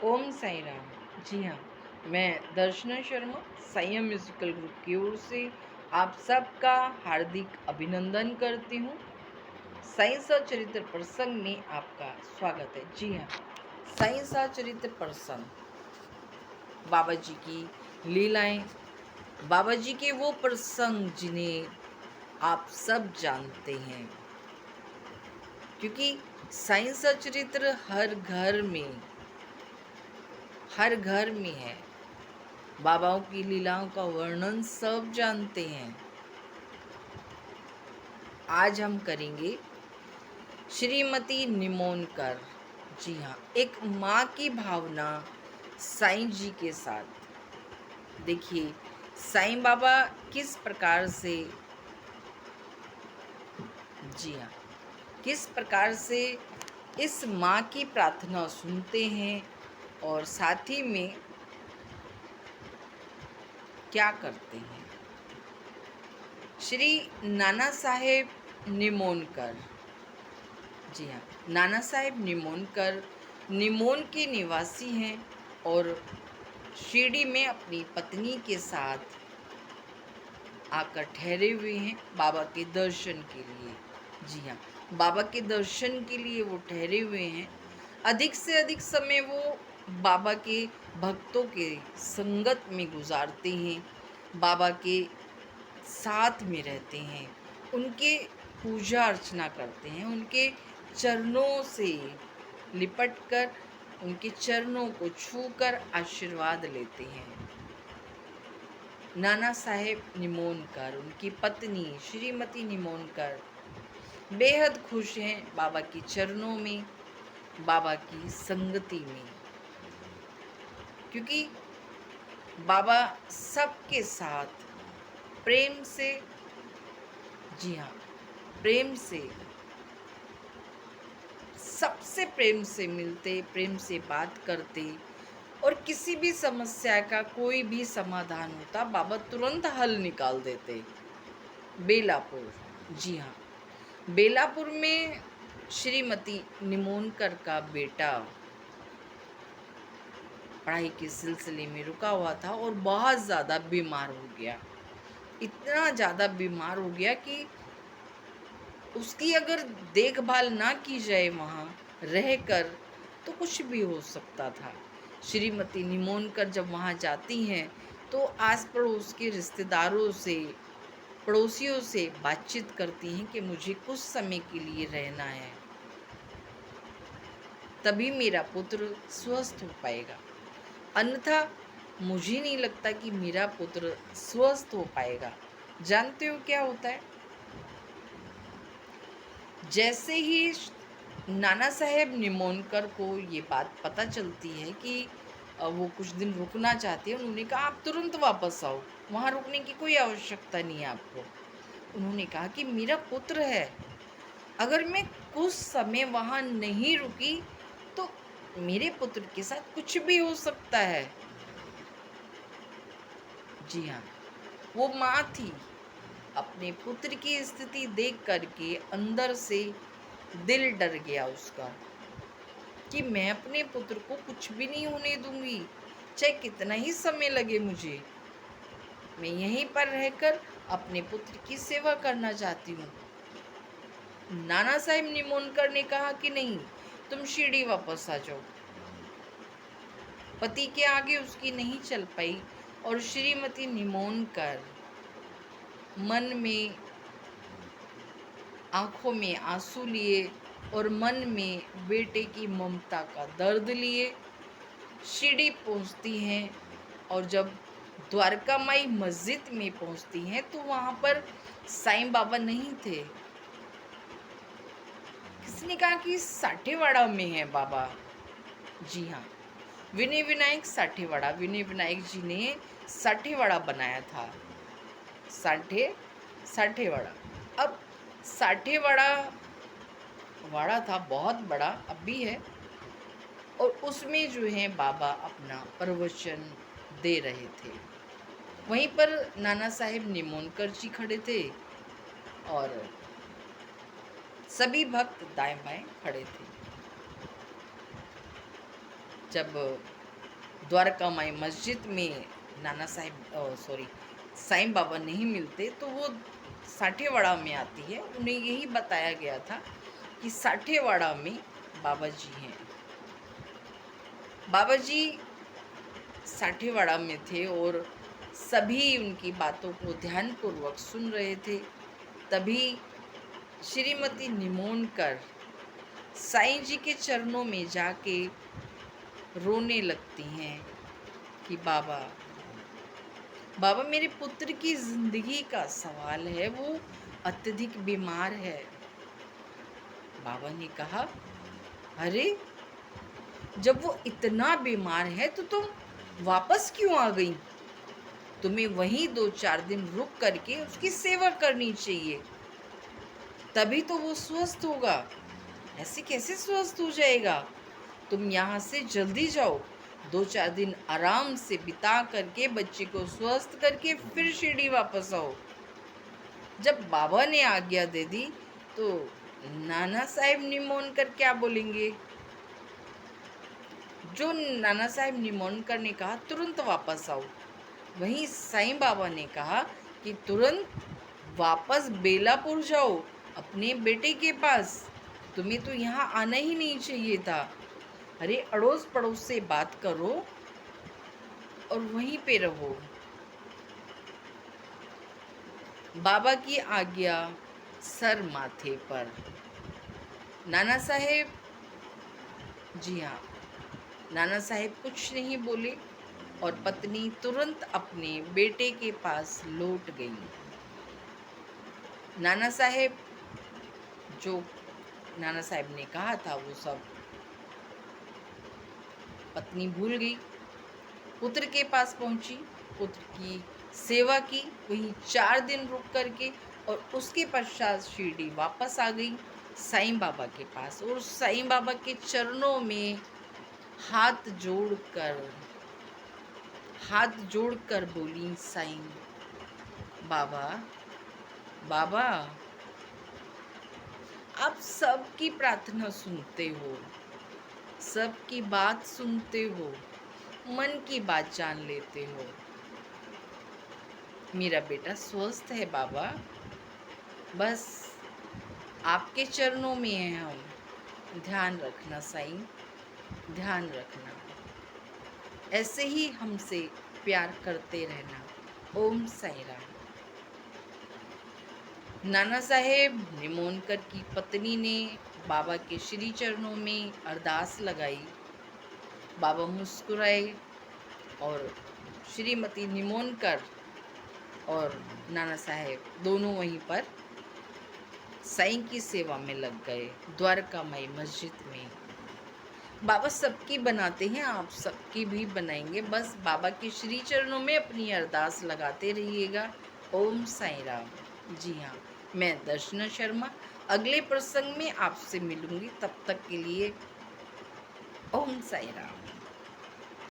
ओम साई राम। जी हाँ, मैं दर्शना शर्मा संयम म्यूजिकल ग्रुप की ओर से आप सबका हार्दिक अभिनंदन करती हूँ। साई सचरित्र प्रसंग में आपका स्वागत है। जी हाँ, साई सचरित्र प्रसंग बाबा जी की लीलाएं, बाबा जी के वो प्रसंग जिन्हें आप सब जानते हैं, क्योंकि साई सचरित्र हर घर में है। बाबाओं की लीलाओं का वर्णन सब जानते हैं। आज हम करेंगे श्रीमती निमोनकर। जी हाँ, एक माँ की भावना साईं जी के साथ। देखिए साईं बाबा किस प्रकार से, जी हाँ, किस प्रकार से इस माँ की प्रार्थना सुनते हैं और साथ ही में क्या करते हैं। श्री नाना साहेब निमोनकर। जी हाँ, नाना साहेब निमोनकर निमोन के निवासी हैं और शिरडी में अपनी पत्नी के साथ आकर ठहरे हुए हैं बाबा के दर्शन के लिए। जी हाँ, बाबा के दर्शन के लिए वो ठहरे हुए हैं। अधिक से अधिक समय वो बाबा के भक्तों के संगत में गुजारते हैं, बाबा के साथ में रहते हैं, उनके पूजा अर्चना करते हैं, उनके चरणों से लिपट कर, उनके चरणों को छूकर आशीर्वाद लेते हैं। नाना साहेब निमोनकर, उनकी पत्नी श्रीमती निमोनकर बेहद खुश हैं बाबा के चरणों में, बाबा की संगति में, क्योंकि बाबा सबके साथ प्रेम से, जी हाँ, प्रेम से, सबसे प्रेम से मिलते, प्रेम से बात करते और किसी भी समस्या का कोई भी समाधान होता बाबा तुरंत हल निकाल देते। बेलापुर, जी हाँ, बेलापुर में श्रीमती निमोनकर का बेटा पढ़ाई के सिलसिले में रुका हुआ था और बहुत ज़्यादा बीमार हो गया। इतना ज़्यादा बीमार हो गया कि उसकी अगर देखभाल ना की जाए वहाँ रहकर तो कुछ भी हो सकता था। श्रीमती निमोनकर जब वहाँ जाती हैं तो आस पड़ोस के रिश्तेदारों से, पड़ोसियों से बातचीत करती हैं कि मुझे कुछ समय के लिए रहना है, तभी मेरा पुत्र स्वस्थ हो पाएगा, अन्यथा मुझे नहीं लगता कि मेरा पुत्र स्वस्थ हो पाएगा। जानते हो क्या होता है? जैसे ही नाना साहेब निमोनकर को ये बात पता चलती है कि वो कुछ दिन रुकना चाहते हैं, उन्होंने कहा आप तुरंत वापस आओ, वहाँ रुकने की कोई आवश्यकता नहीं है आपको। उन्होंने कहा कि मेरा पुत्र है, अगर मैं कुछ समय वहाँ नहीं रुकी तो मेरे पुत्र के साथ कुछ भी हो सकता है। जी हाँ, वो माँ थी, अपने पुत्र की स्थिति देख करके अंदर से दिल डर गया उसका कि मैं अपने पुत्र को कुछ भी नहीं होने दूंगी, चाहे कितना ही समय लगे मुझे। मैं यहीं पर रहकर अपने पुत्र की सेवा करना चाहती हूँ। नाना साहेब निमोनकर ने कहा कि नहीं, तुम शिरडी वापस आ जाओ। पति के आगे उसकी नहीं चल पाई और श्रीमती निमोनकर मन में, आंखों में आंसू लिए और मन में बेटे की ममता का दर्द लिए शिरडी पहुंचती हैं। और जब द्वारका माई मस्जिद में पहुंचती हैं तो वहां पर साईं बाबा नहीं थे। किसने कहा कि साठेवाड़ा में है बाबा। जी हाँ, विनय विनायक साठेवाड़ा, विनय विनायक जी ने साठेवाड़ा बनाया था। साठेवाड़ा, अब साठेवाड़ा वाड़ा था बहुत बड़ा, अब भी है, और उसमें जो है बाबा अपना प्रवचन दे रहे थे। वहीं पर नाना साहेब निमोनकर जी खड़े थे और सभी भक्त दाएं बाएं खड़े थे। जब द्वारका माई मस्जिद में साईं बाबा नहीं मिलते तो वो साठेवाड़ा में आती है। उन्हें यही बताया गया था कि साठेवाड़ा में बाबा जी हैं। बाबा जी साठेवाड़ा में थे और सभी उनकी बातों को ध्यानपूर्वक सुन रहे थे। तभी श्रीमती निमोनकर साईं जी के चरणों में जाके रोने लगती हैं कि बाबा बाबा मेरे पुत्र की जिंदगी का सवाल है, वो अत्यधिक बीमार है। बाबा ने कहा, अरे जब वो इतना बीमार है तो तुम वापस क्यों आ गई? तुम्हें वहीं 2-4 दिन रुक करके उसकी सेवा करनी चाहिए, तभी तो वो स्वस्थ होगा। ऐसे कैसे स्वस्थ हो जाएगा? तुम यहाँ से जल्दी जाओ, 2-4 दिन आराम से बिता करके बच्चे को स्वस्थ करके फिर शिरडी वापस आओ। जब बाबा ने आज्ञा दे दी तो नाना साहेब निमोनकर क्या बोलेंगे? जो नाना साहेब निमोनकर ने कहा तुरंत वापस आओ, वहीं साईं बाबा ने कहा कि तुरंत वापस बेलापुर जाओ अपने बेटे के पास, तुम्हें तो यहाँ आना ही नहीं चाहिए था। अरे अड़ोस पड़ोस से बात करो और वहीं पे रहो। बाबा की आज्ञा सर माथे पर। नाना साहेब, जी हाँ, नाना साहेब कुछ नहीं बोले और पत्नी तुरंत अपने बेटे के पास लौट गई। नाना साहेब, जो नाना साहेब ने कहा था वो सब पत्नी भूल गई। पुत्र के पास पहुंची, पुत्र की सेवा की, वहीं 4 दिन रुक करके और उसके पश्चात शिरडी वापस आ गई साईं बाबा के पास और साईं बाबा के चरणों में हाथ जोड़कर बोली, साईं बाबा, बाबा आप सबकी प्रार्थना सुनते हो, सबकी बात सुनते हो, मन की बात जान लेते हो। मेरा बेटा स्वस्थ है बाबा, बस आपके चरणों में है हम। ध्यान रखना साईं, ध्यान रखना। ऐसे ही हमसे प्यार करते रहना। ओम साईं राम। नाना साहेब निमोनकर की पत्नी ने बाबा के श्री चरणों में अरदास लगाई। बाबा मुस्कुराए और श्रीमती निमोनकर और नाना साहेब दोनों वहीं पर साईं की सेवा में लग गए द्वारका माई मस्जिद में। बाबा सबकी बनाते हैं, आप सबकी भी बनाएंगे। बस बाबा के श्री चरणों में अपनी अरदास लगाते रहिएगा। ओम साईं राम। जी हाँ, मैं दर्शना शर्मा अगले प्रसंग में आपसे मिलूंगी। तब तक के लिए ओम साईं राम।